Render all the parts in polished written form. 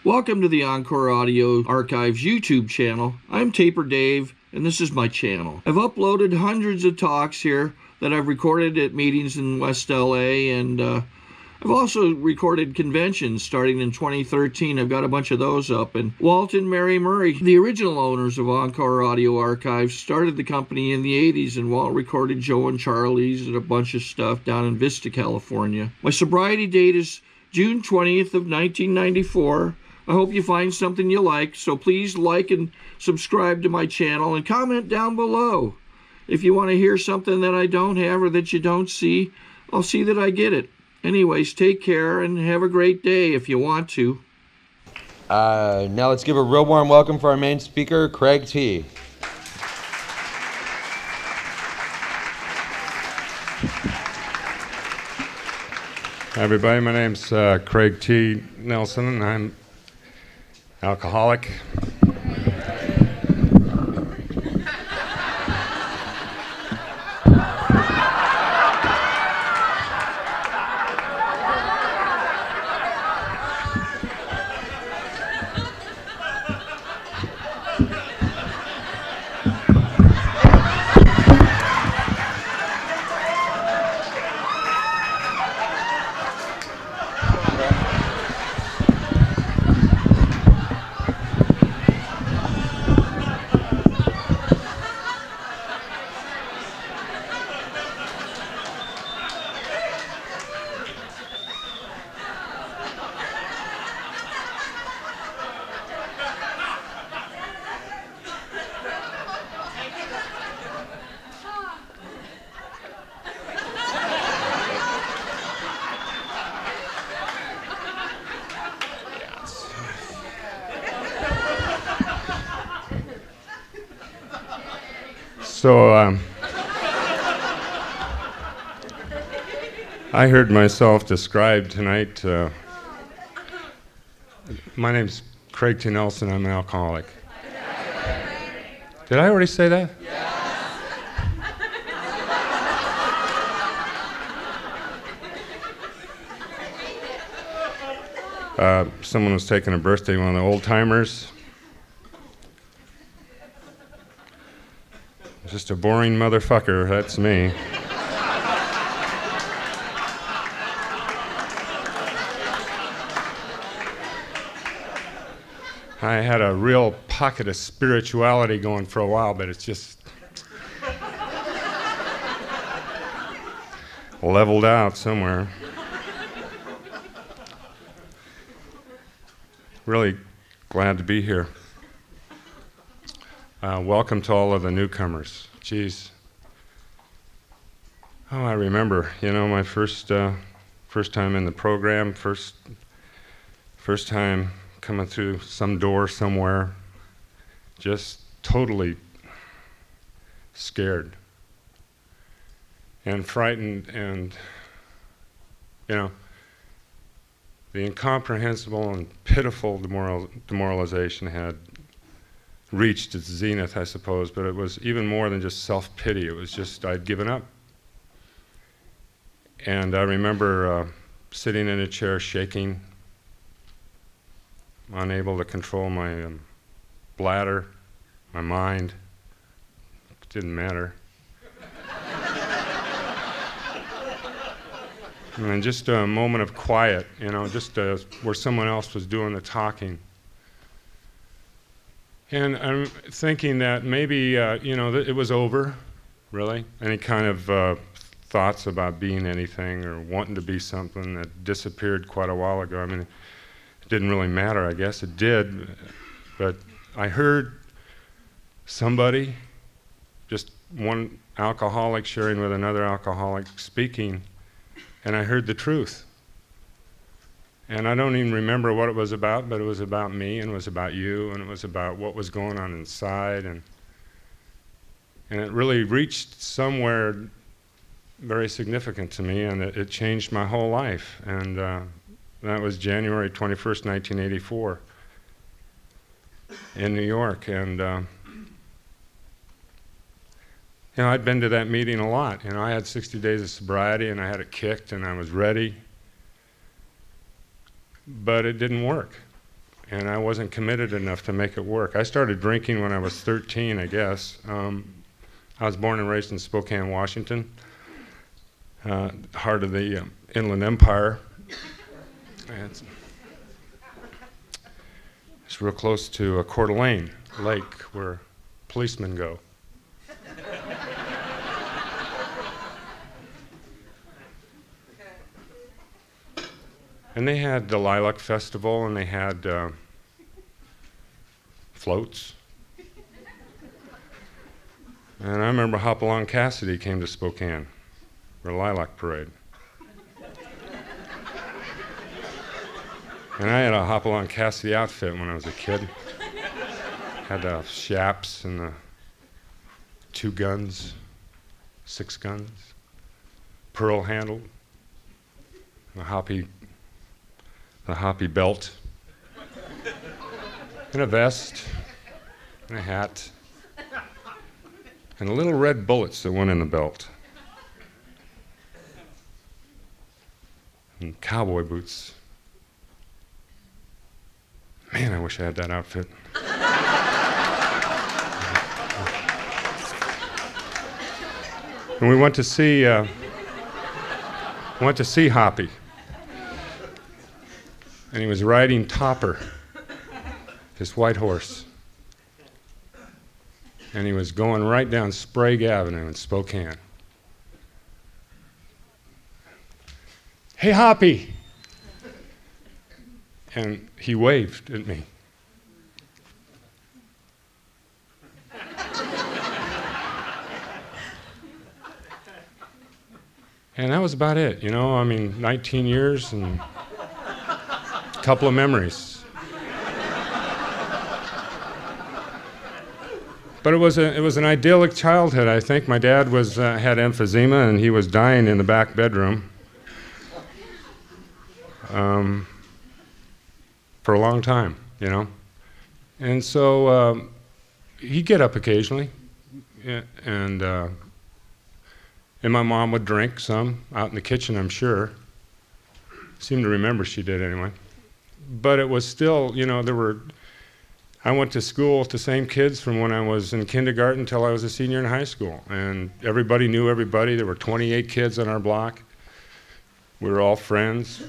Welcome to the Encore Audio Archives YouTube channel. I'm Taper Dave, and this is my channel. I've uploaded hundreds of talks here that I've recorded at meetings in West LA, and I've also recorded conventions starting in 2013. I've got a bunch of those up. And Walt and Mary Murray, the original owners of Encore Audio Archives, started the company in the 80s, and Walt recorded Joe and Charlie's and a bunch of stuff down in Vista, California. My sobriety date is June 20th of 1994. I hope you find something you like, so please like and subscribe to my channel and comment down below. If you want to hear something that I don't have or that you don't see, I'll see that I get it. Anyways, take care and have a great day if you want to. Now let's give a real warm welcome for our main speaker, Craig T. Hi everybody, my name's Craig T. Nelson, and I'm alcoholic. So, I heard myself described tonight. My name's Craig T. Nelson. I'm an alcoholic. Did I already say that? Someone was taking a birthday, one of the old timers. Just a boring motherfucker, that's me. I had a real pocket of spirituality going for a while, but it's just leveled out somewhere. Really glad to be here. Welcome to all of the newcomers. Geez. Oh, I remember, my first time in the program, first time coming through some door somewhere, just totally scared and frightened, and, the incomprehensible and pitiful demoralization had reached its zenith, I suppose, but it was even more than just self-pity. It was just I'd given up. And I remember sitting in a chair shaking, unable to control my bladder, my mind. It didn't matter. And just a moment of quiet, just where someone else was doing the talking. And I'm thinking that maybe, it was over, really. Any kind of thoughts about being anything or wanting to be something that disappeared quite a while ago. I mean, it didn't really matter, I guess. It did. But I heard somebody, just one alcoholic sharing with another alcoholic speaking, and I heard the truth. And I don't even remember what it was about, but it was about me, and it was about you, and it was about what was going on inside, and it really reached somewhere very significant to me, and it changed my whole life. And that was January 21st, 1984 in New York. And I'd been to that meeting a lot. I had 60 days of sobriety, and I had it kicked, and I was ready. But it didn't work. and I wasn't committed enough to make it work. I started drinking when I was 13, I guess. I was born and raised in Spokane, Washington, heart of the Inland Empire. And it's real close to Coeur d'Alene Lake, where policemen go. And they had the Lilac Festival, and they had floats. And I remember Hopalong Cassidy came to Spokane for a Lilac Parade. And I had a Hopalong Cassidy outfit when I was a kid. Had the shaps and the 2 guns, 6 guns, pearl handled, the hoppy belt, and a vest, and a hat, and little red bullets that went in the belt, and cowboy boots. Man, I wish I had that outfit. And we went to see Hoppy. And he was riding Topper, his white horse. And he was going right down Sprague Avenue in Spokane. "Hey, Hoppy!" And he waved at me. And that was about it, you know? I mean, 19 years and a couple of memories. But it was an idyllic childhood, I think. My dad had emphysema, and he was dying in the back bedroom for a long time, you know? And so he'd get up occasionally, and my mom would drink some out in the kitchen, I'm sure. Seem to remember she did anyway. But it was still, you know, I went to school with the same kids from when I was in kindergarten until I was a senior in high school. And everybody knew everybody. There were 28 kids on our block. We were all friends.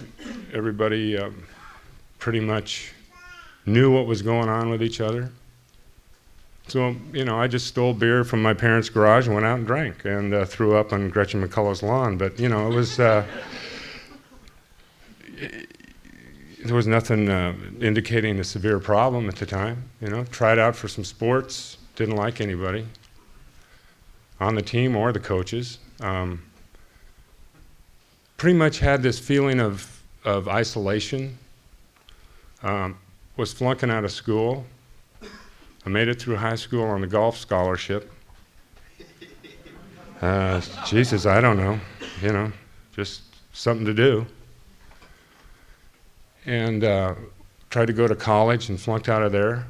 Everybody pretty much knew what was going on with each other. So, you know, I just stole beer from my parents' garage and went out and drank and threw up on Gretchen McCullough's lawn. But, you know, it was, there was nothing indicating a severe problem at the time, you know. Tried out for some sports, didn't like anybody on the team or the coaches. Pretty much had this feeling of isolation. Was flunking out of school. I made it through high school on the golf scholarship. Jesus, I don't know, you know, just something to do. And tried to go to college and flunked out of there.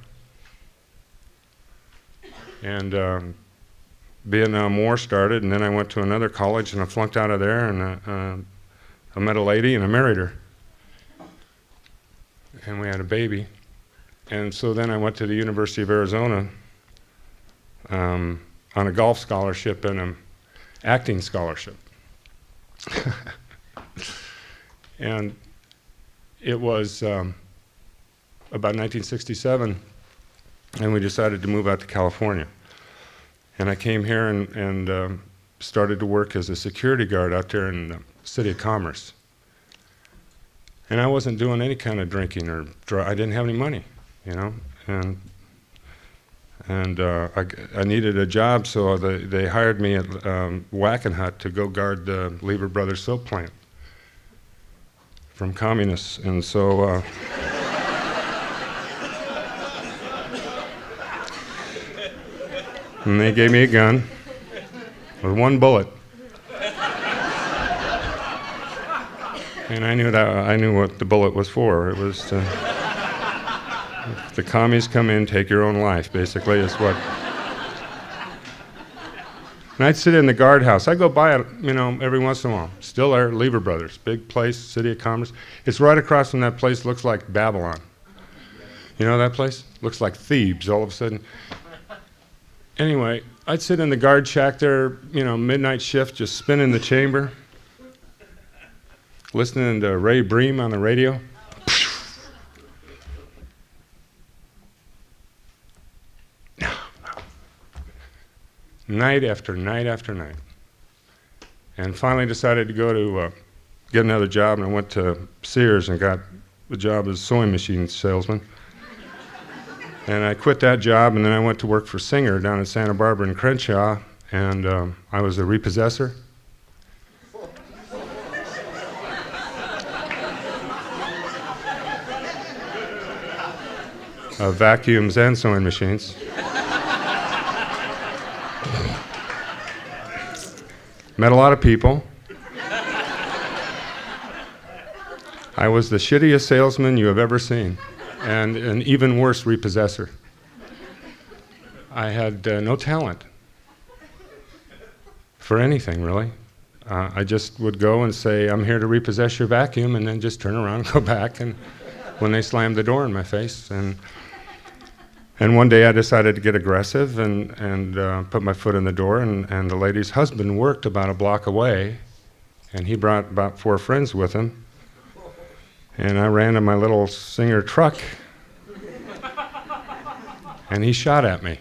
And Vietnam War started, and then I went to another college and I flunked out of there, and I met a lady and I married her. And we had a baby. And so then I went to the University of Arizona on a golf scholarship and an acting scholarship. And it was about 1967, and we decided to move out to California. And I came here and started to work as a security guard out there in the City of Commerce. And I wasn't doing any kind of drinking or I didn't have any money, you know, and I needed a job, so they hired me at Wackenhut to go guard the Lever Brothers soap plant from communists, and so and they gave me a gun with 1 bullet. And I knew what the bullet was for. It was to, if the commies come in, take your own life, basically, is what. And I'd sit in the guardhouse. I go by it, you know, every once in a while. Still there, Lever Brothers, big place, City of Commerce. It's right across from that place, looks like Babylon. You know that place? Looks like Thebes all of a sudden. Anyway, I'd sit in the guard shack there, you know, midnight shift, just spinning the chamber, listening to Ray Bream on the radio. Night after night after night. And finally decided to go to get another job, and I went to Sears and got the job as sewing machine salesman. And I quit that job, and then I went to work for Singer down in Santa Barbara and Crenshaw, and I was a repossessor. Of vacuums and sewing machines. Met a lot of people. I was the shittiest salesman you have ever seen, and an even worse repossessor. I had no talent for anything, really. I just would go and say, I'm here to repossess your vacuum, and then just turn around and go back, and when they slammed the door in my face. And one day I decided to get aggressive and put my foot in the door, and the lady's husband worked about a block away, and he brought about 4 friends with him. And I ran to my little Singer truck, and he shot at me.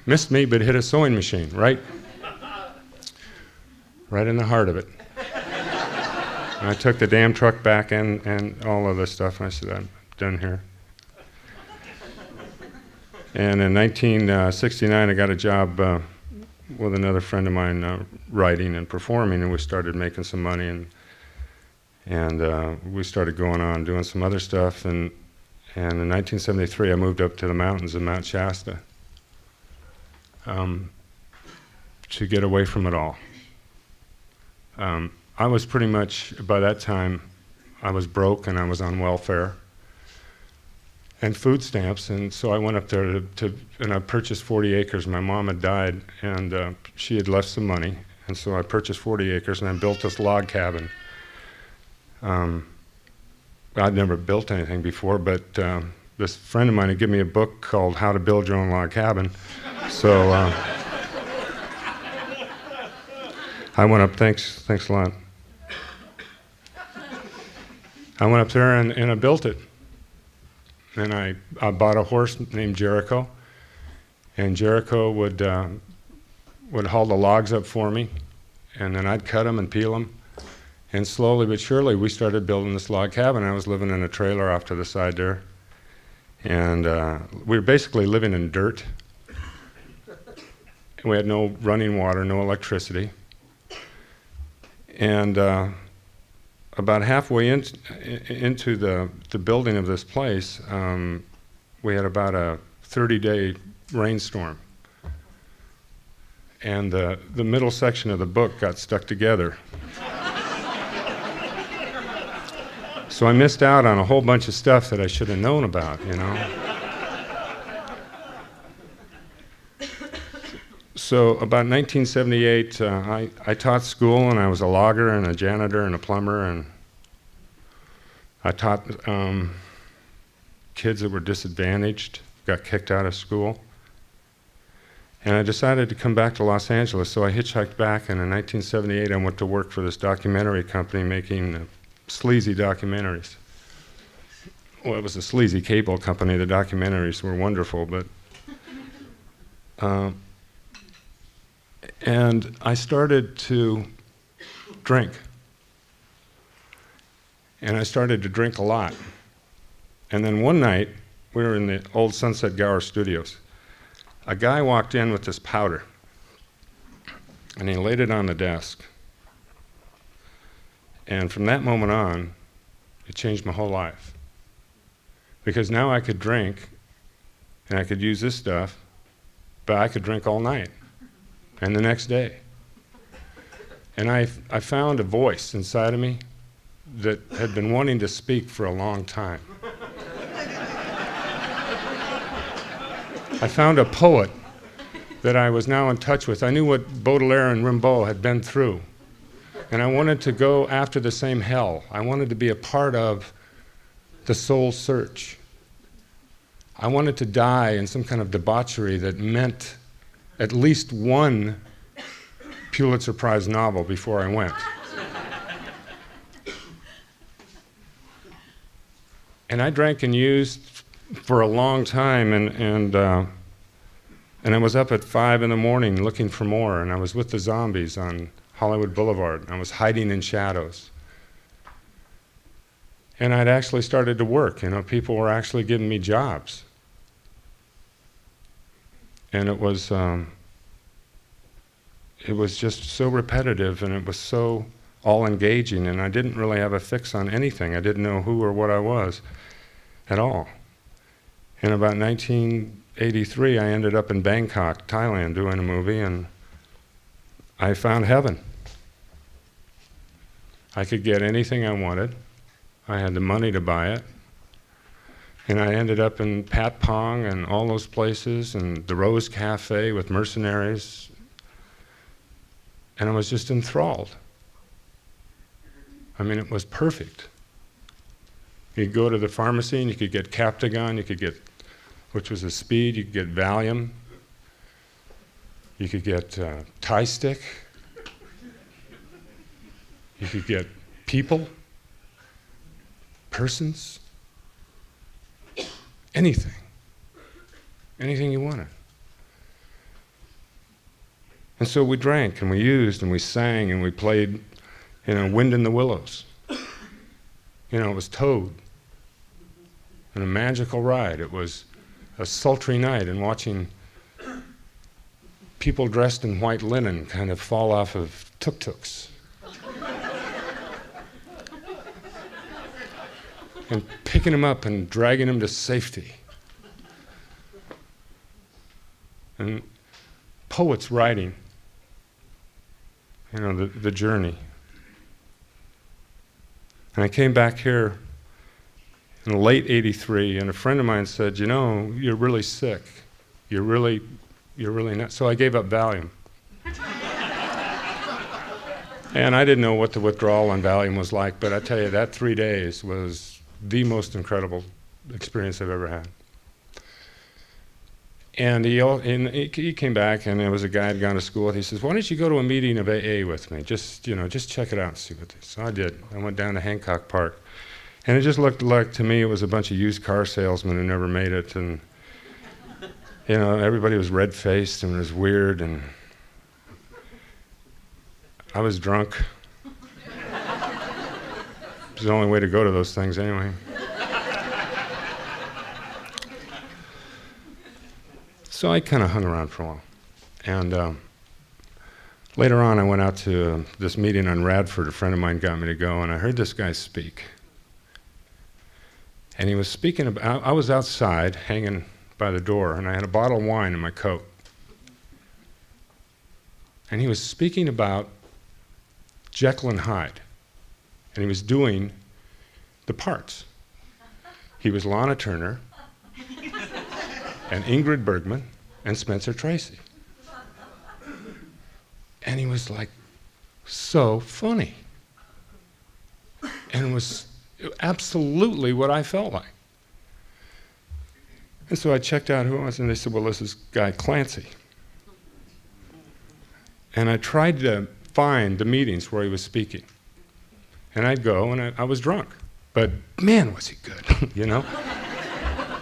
Missed me, but hit a sewing machine, right in the heart of it. And I took the damn truck back and all of this stuff, and I said, I'm done here. And in 1969, I got a job with another friend of mine writing and performing, and we started making some money, and we started going on doing some other stuff. And in 1973, I moved up to the mountains of Mount Shasta to get away from it all. I was pretty much, by that time, I was broke and I was on welfare and food stamps, and so I went up there and I purchased 40 acres. My mom had died, and she had left some money, and so I purchased 40 acres, and I built this log cabin. I'd never built anything before, but this friend of mine had given me a book called How to Build Your Own Log Cabin, so I went up, thanks a lot. I went up there and I built it. And I bought a horse named Jericho, and Jericho would haul the logs up for me, and then I'd cut them and peel them. And slowly but surely, we started building this log cabin. I was living in a trailer off to the side there, and we were basically living in dirt. We had no running water, no electricity, and about halfway into the building of this place, we had about a 30-day rainstorm. And the middle section of the book got stuck together. So I missed out on a whole bunch of stuff that I should have known about, you know. So about 1978, I taught school, and I was a logger and a janitor and a plumber, and I taught kids that were disadvantaged, got kicked out of school. And I decided to come back to Los Angeles, so I hitchhiked back, and in 1978 I went to work for this documentary company making sleazy documentaries. Well, it was a sleazy cable company. The documentaries were wonderful, but and I started to drink. And I started to drink a lot. And then one night, we were in the old Sunset Gower studios. A guy walked in with this powder, and he laid it on the desk. And from that moment on, it changed my whole life. Because now I could drink, and I could use this stuff, but I could drink all night, and the next day. And I found a voice inside of me that had been wanting to speak for a long time. I found a poet that I was now in touch with. I knew what Baudelaire and Rimbaud had been through, and I wanted to go after the same hell. I wanted to be a part of the soul search. I wanted to die in some kind of debauchery that meant at least one Pulitzer Prize novel before I went. And I drank and used for a long time, and I was up at 5 in the morning looking for more, and I was with the zombies on Hollywood Boulevard, and I was hiding in shadows. And I'd actually started to work, people were actually giving me jobs. And it was just so repetitive, and it was so all engaging, and I didn't really have a fix on anything. I didn't know who or what I was at all. In about 1983, I ended up in Bangkok, Thailand, doing a movie, and I found heaven. I could get anything I wanted. I had the money to buy it. And I ended up in Pat Pong and all those places, and the Rose Cafe with mercenaries. And I was just enthralled. I mean, it was perfect. You'd go to the pharmacy and you could get Captagon, you could get, which was a speed, you could get Valium, you could get Thai stick, you could get people, persons, anything you wanted. And so we drank and we used and we sang and we played, Wind in the Willows. It was Toad. And a magical ride. It was a sultry night, and watching people dressed in white linen kind of fall off of tuk-tuks. And picking them up and dragging them to safety. And poets writing, the journey. And I came back here in late '83, and a friend of mine said, you're really sick. You're really not. So I gave up Valium. And I didn't know what the withdrawal on Valium was like, but I tell you, that 3 days was the most incredible experience I've ever had. And he came back, and there was a guy who'd gone to school with. He says, "Why don't you go to a meeting of AA with me? Just check it out and see what it is." So I did. I went down to Hancock Park, and it just looked like, to me, it was a bunch of used car salesmen who never made it, and everybody was red-faced and it was weird, and I was drunk. It was the only way to go to those things anyway. So I kind of hung around for a while. And later on, I went out to this meeting on Radford. A friend of mine got me to go, and I heard this guy speak. And he was speaking about, I was outside hanging by the door, and I had a bottle of wine in my coat. And he was speaking about Jekyll and Hyde. And he was doing the parts. He was Lana Turner, and Ingrid Bergman, and Spencer Tracy. And he was like, so funny. And it was absolutely what I felt like. And so I checked out who it was, and they said, well, this is Guy Clancy. And I tried to find the meetings where he was speaking. And I'd go, and I was drunk. But man, was he good,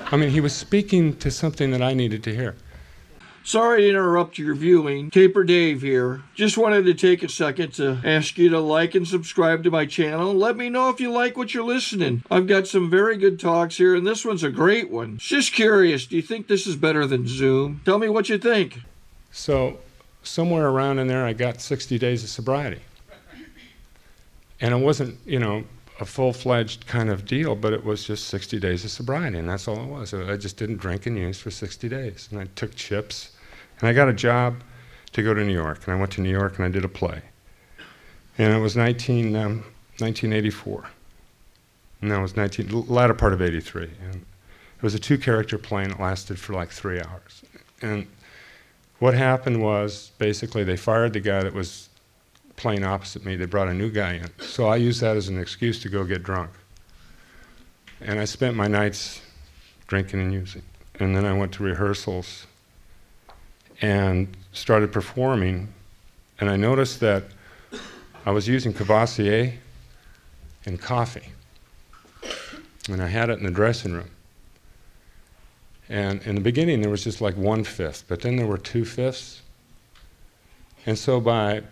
I mean, he was speaking to something that I needed to hear. Sorry to interrupt your viewing. Taper Dave here. Just wanted to take a second to ask you to like and subscribe to my channel. Let me know if you like what you're listening. I've got some very good talks here, and this one's a great one. Just curious, do you think this is better than Zoom? Tell me what you think. So somewhere around in there, I got 60 days of sobriety. And it wasn't, a full-fledged kind of deal, but it was just 60 days of sobriety, and that's all it was. I just didn't drink and use for 60 days. And I took chips, and I got a job to go to New York, and I went to New York and I did a play. And it was 1984. And that was latter part of 83. And it was a 2-character play, and it lasted for like 3 hours. And what happened was, basically, they fired the guy that was playing opposite me. They brought a new guy in. So I used that as an excuse to go get drunk. And I spent my nights drinking and using. And then I went to rehearsals and started performing. And I noticed that I was using Cavassier and coffee. And I had it in the dressing room. And in the beginning, there was just like 1/5, but then there were 2/5. And so by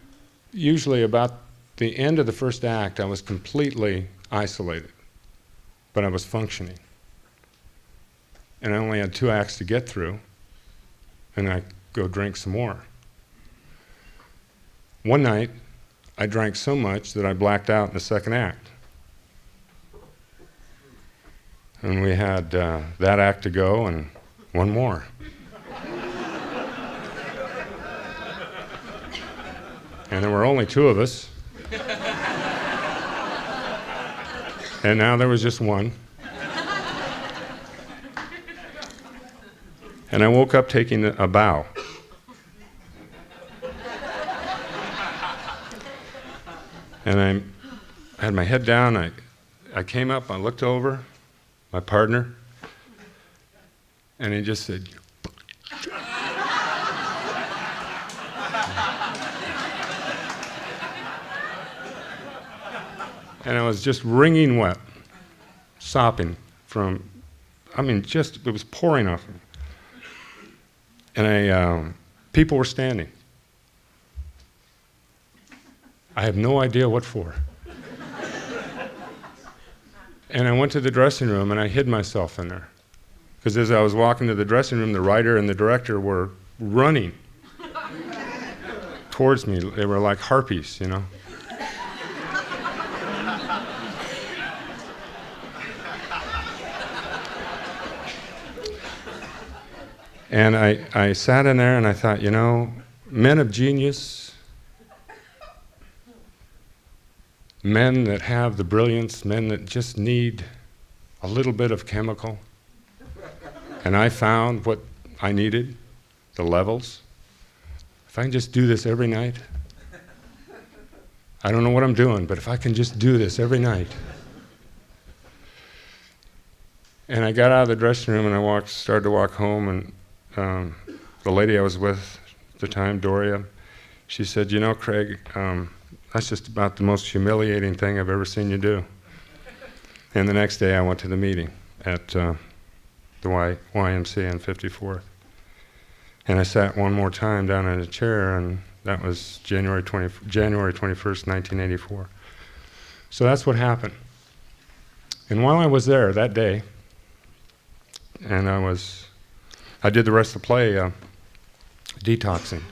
usually about the end of the first act, I was completely isolated, but I was functioning. And I only had 2 acts to get through, and I go drink some more. One night, I drank so much that I blacked out in the second act. And we had that act to go and one more. And there were only 2 of us. And now there was just one. And I woke up taking a bow. And I had my head down. I came up, I looked over, my partner, and he just said, and I was just wringing wet, sopping from, it was pouring off me. And people were standing. I have no idea what for. And I went to the dressing room and I hid myself in there. Because as I was walking to the dressing room, the writer and the director were running towards me. They were like harpies, you know. And I sat in there and I thought, you know, men of genius, men that have the brilliance, men that just need a little bit of chemical. And I found what I needed, the levels. If I can just do this every night, I don't know what I'm doing, but if I can just do this every night. And I got out of the dressing room and I started to walk home, and the lady I was with at the time, Doria, she said, you know, Craig, that's just about the most humiliating thing I've ever seen you do. And the next day I went to the meeting at the YMCA on 54th. And I sat one more time down in a chair, and that was January 21st, 1984. So that's what happened. And while I was there that day, and I did the rest of the play detoxing,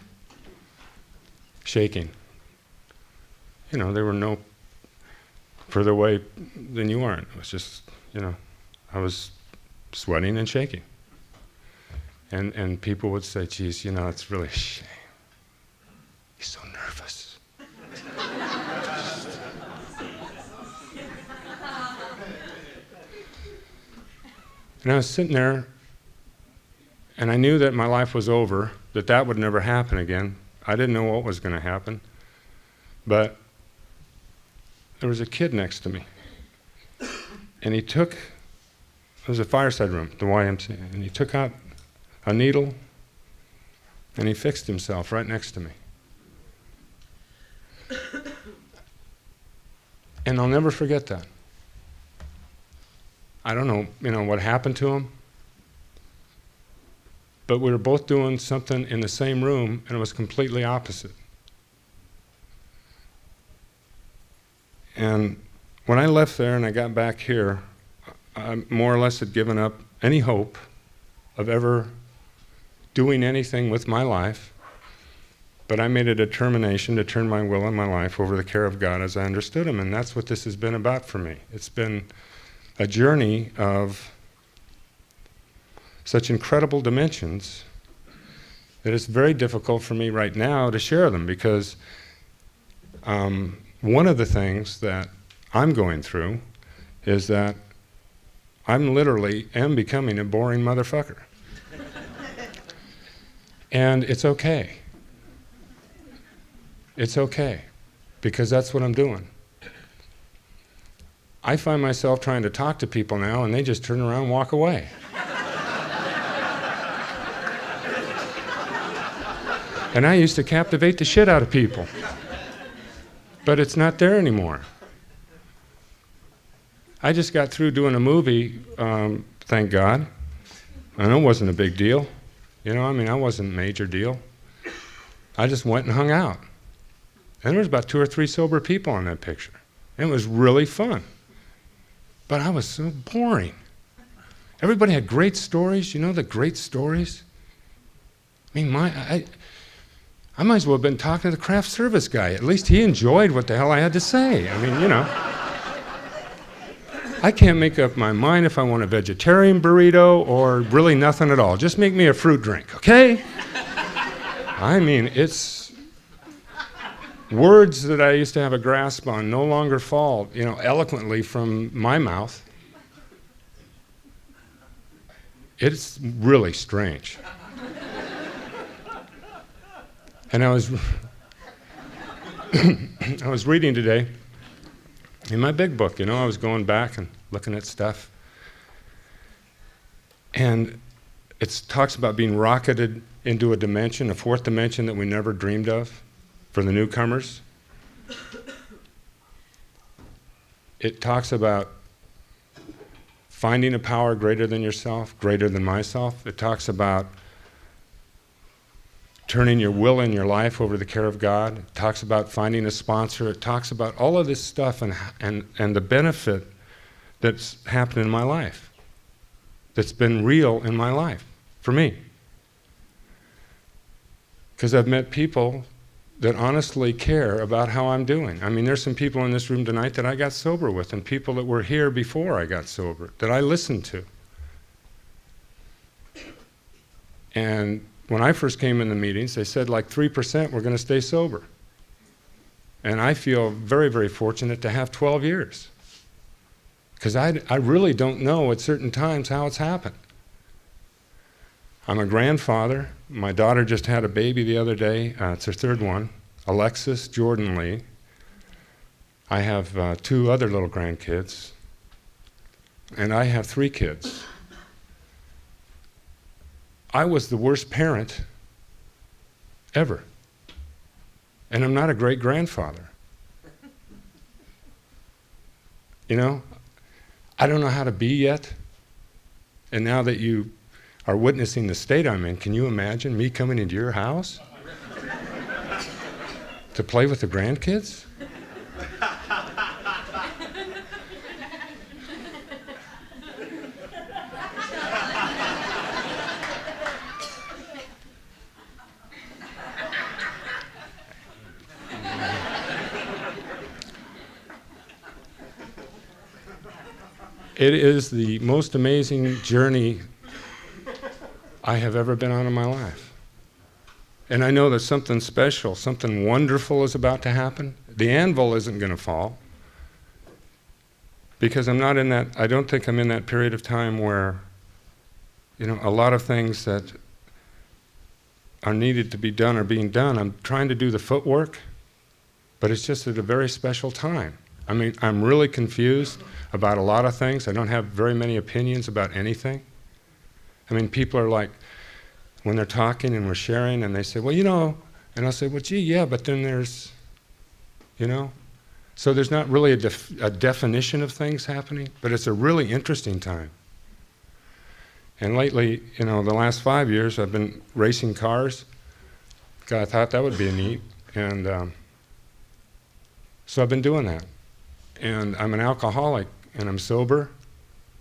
shaking. You know, they were no further away than you aren't. It was just, you know, I was sweating and shaking. And people would say, geez, you know, it's really a shame. He's so nervous. And I was sitting there, and I knew that my life was over, that would never happen again. I didn't know what was going to happen. But there was a kid next to me. And it was a fireside room, the YMCA, and he took out a needle, and he fixed himself right next to me. And I'll never forget that. I don't know, you know, what happened to him, but we were both doing something in the same room, and it was completely opposite. And when I left there and I got back here, I more or less had given up any hope of ever doing anything with my life, but I made a determination to turn my will and my life over the care of God as I understood Him, and that's what this has been about for me. It's been a journey of such incredible dimensions that it's very difficult for me right now to share them, because one of the things that I'm going through is that I'm literally am becoming a boring motherfucker. And it's okay. It's okay, because that's what I'm doing. I find myself trying to talk to people now and they just turn around and walk away. And I used to captivate the shit out of people. But it's not there anymore. I just got through doing a movie, thank God. I know it wasn't a big deal. You know, I mean, I wasn't a major deal. I just went and hung out. And there was about 2 or 3 sober people in that picture. And it was really fun. But I was so boring. Everybody had great stories, you know, the great stories. I mean, I might as well have been talking to the craft service guy. At least he enjoyed what the hell I had to say. I mean, you know. I can't make up my mind if I want a vegetarian burrito or really nothing at all. Just make me a fruit drink, okay? I mean, it's words that I used to have a grasp on no longer fall, you know, eloquently from my mouth. It's really strange. And I was reading today in my big book, you know, I was going back and looking at stuff. And it talks about being rocketed into a dimension, a 4th dimension that we never dreamed of for the newcomers. It talks about finding a power greater than yourself, greater than myself. It talks about turning your will and your life over to the care of God. It talks about finding a sponsor. It talks about all of this stuff and the benefit that's happened in my life, that's been real in my life, for me. Because I've met people that honestly care about how I'm doing. I mean, there's some people in this room tonight that I got sober with, and people that were here before I got sober, that I listened to. And when I first came in the meetings, they said like 3% were going to stay sober. And I feel very, very fortunate to have 12 years. Because I really don't know at certain times how it's happened. I'm a grandfather. My daughter just had a baby the other day. It's her 3rd one, Alexis Jordan Lee. I have 2 other little grandkids. And I have 3 kids. I was the worst parent ever. And I'm not a great grandfather. You know, I don't know how to be yet. And now that you are witnessing the state I'm in, can you imagine me coming into your house to play with the grandkids? It is the most amazing journey I have ever been on in my life. And I know that something special, something wonderful is about to happen. The anvil isn't going to fall. Because I'm not in that, I don't think I'm in that period of time where, you know, a lot of things that are needed to be done are being done. I'm trying to do the footwork, but it's just at a very special time. I mean, I'm really confused about a lot of things. I don't have very many opinions about anything. I mean, people are like, when they're talking and we're sharing and they say, well, you know, and I'll say, well, gee, yeah, but then there's, you know. So there's not really a definition of things happening, but it's a really interesting time. And lately, you know, the last 5 years, I've been racing cars. God, I thought that would be neat. And so I've been doing that. And I'm an alcoholic, and I'm sober,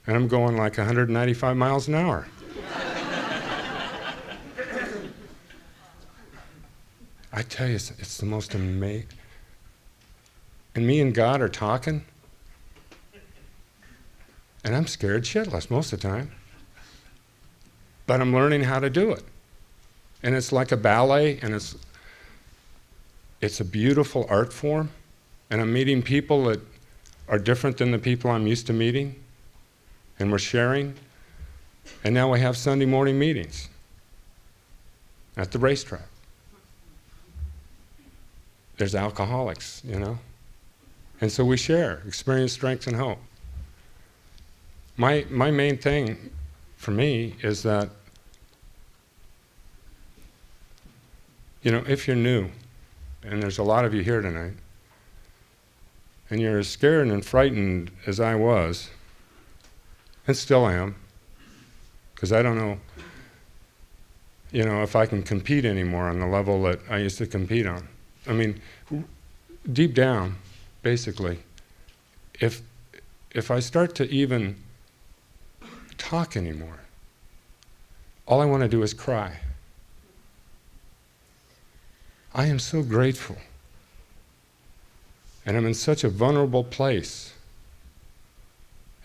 and I'm going like 195 miles an hour. I tell you, it's the most amazing. And me and God are talking, and I'm scared shitless most of the time. But I'm learning how to do it. And it's like a ballet, and it's a beautiful art form, and I'm meeting people that are different than the people I'm used to meeting, and we're sharing, and now we have Sunday morning meetings at the racetrack. There's alcoholics, you know, and so we share experience, strength, and hope. my main thing for me is that, you know, if you're new, and there's a lot of you here tonight, and you're as scared and frightened as I was, and still am, because I don't know, you know, if I can compete anymore on the level that I used to compete on. I mean, deep down, basically, if I start to even talk anymore, all I want to do is cry. I am so grateful. And I'm in such a vulnerable place.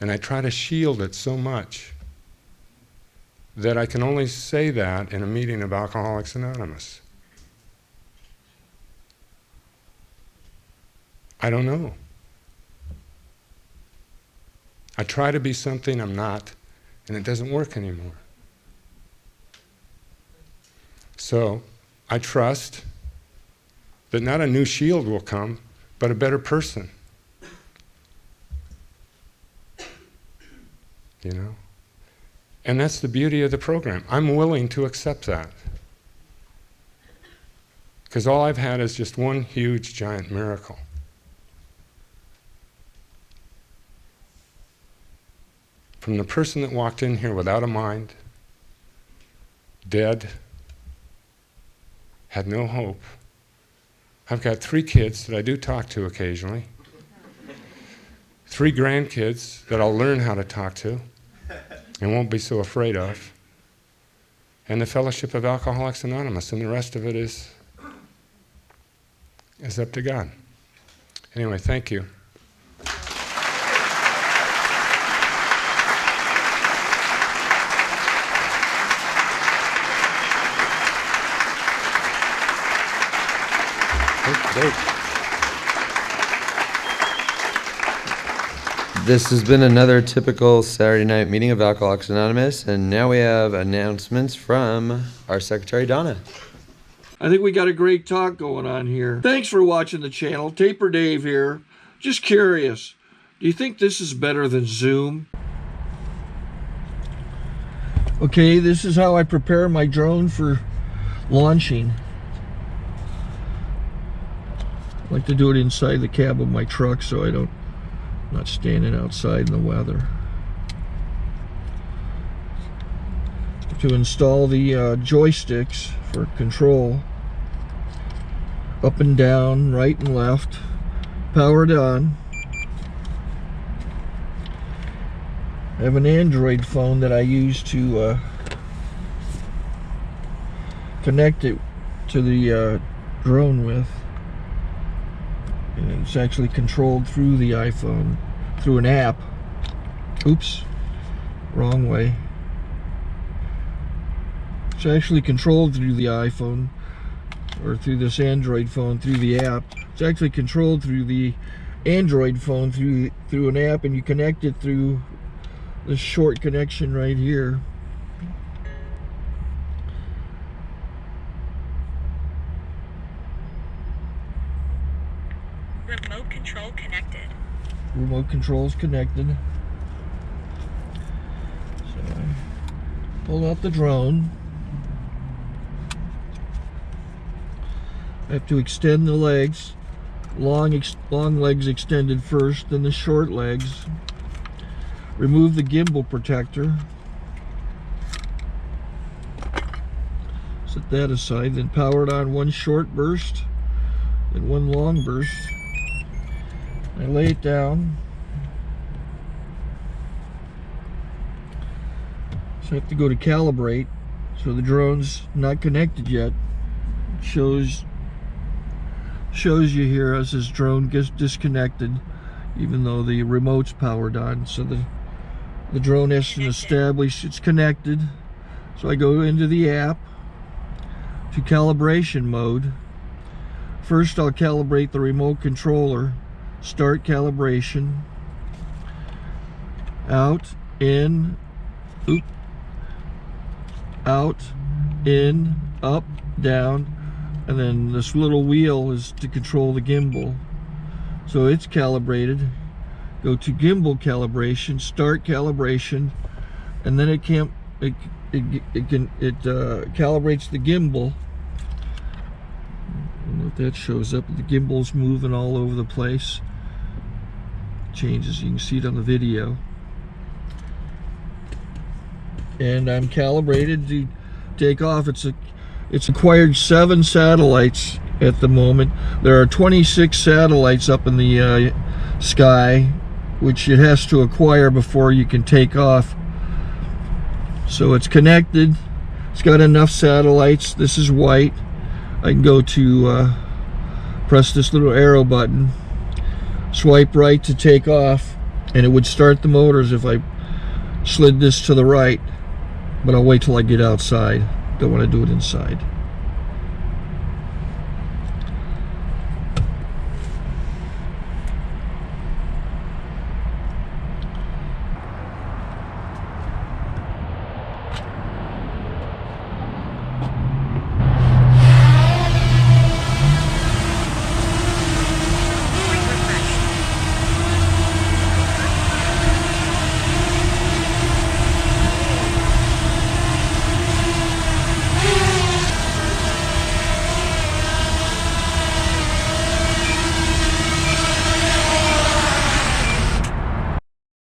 And I try to shield it so much that I can only say that in a meeting of Alcoholics Anonymous. I don't know. I try to be something I'm not, and it doesn't work anymore. So I trust that not a new shield will come, but a better person. You know? And that's the beauty of the program. I'm willing to accept that. Because all I've had is just one huge, giant miracle. From the person that walked in here without a mind, dead, had no hope. I've got 3 kids that I do talk to occasionally, 3 grandkids that I'll learn how to talk to and won't be so afraid of, and the Fellowship of Alcoholics Anonymous, and the rest of it is up to God. Anyway, thank you. This has been another typical Saturday night meeting of Alcoholics Anonymous, and now we have announcements from our secretary, Donna. I think we got a great talk going on here. Thanks for watching the channel. Taper Dave here. Just curious, do you think this is better than Zoom? Okay, this is how I prepare my drone for launching. I like to do it inside the cab of my truck so I'm not standing outside in the weather. To install the joysticks for control, up and down, right and left, powered on. I have an Android phone that I use to connect it to the drone with. And it's actually controlled through the iPhone, through an app. Oops, wrong way. It's actually controlled through the iPhone, or through this Android phone, through the app. It's actually controlled through the Android phone, through an app, and you connect it through this short connection right here. Remote control connected. Remote control's connected. So I pull out the drone. I have to extend the legs. Long legs extended first, then the short legs. Remove the gimbal protector. Set that aside, then power it on one short burst, then one long burst. I lay it down. So I have to go to calibrate. So the drone's not connected yet. It shows you here as this drone gets disconnected, even though the remote's powered on. So the drone has to establish it's connected. So I go into the app to calibration mode. First I'll calibrate the remote controller. Start calibration. Out, in, oop, out, in, up, down, and then this little wheel is to control the gimbal. So it's calibrated. go to gimbal calibration, start calibration, and then it calibrates the gimbal. I don't know if that shows up. The gimbal's moving all over the place. Changes, you can see it on the video. And I'm calibrated to take off. It's acquired 7 satellites at the moment. There are 26 satellites up in the sky, which it has to acquire before you can take off. So it's connected. It's got enough satellites. This is white. I can go to press this little arrow button, swipe right to take off, and it would start the motors if I slid this to the right, but I'll wait till I get outside. Don't want to do it inside.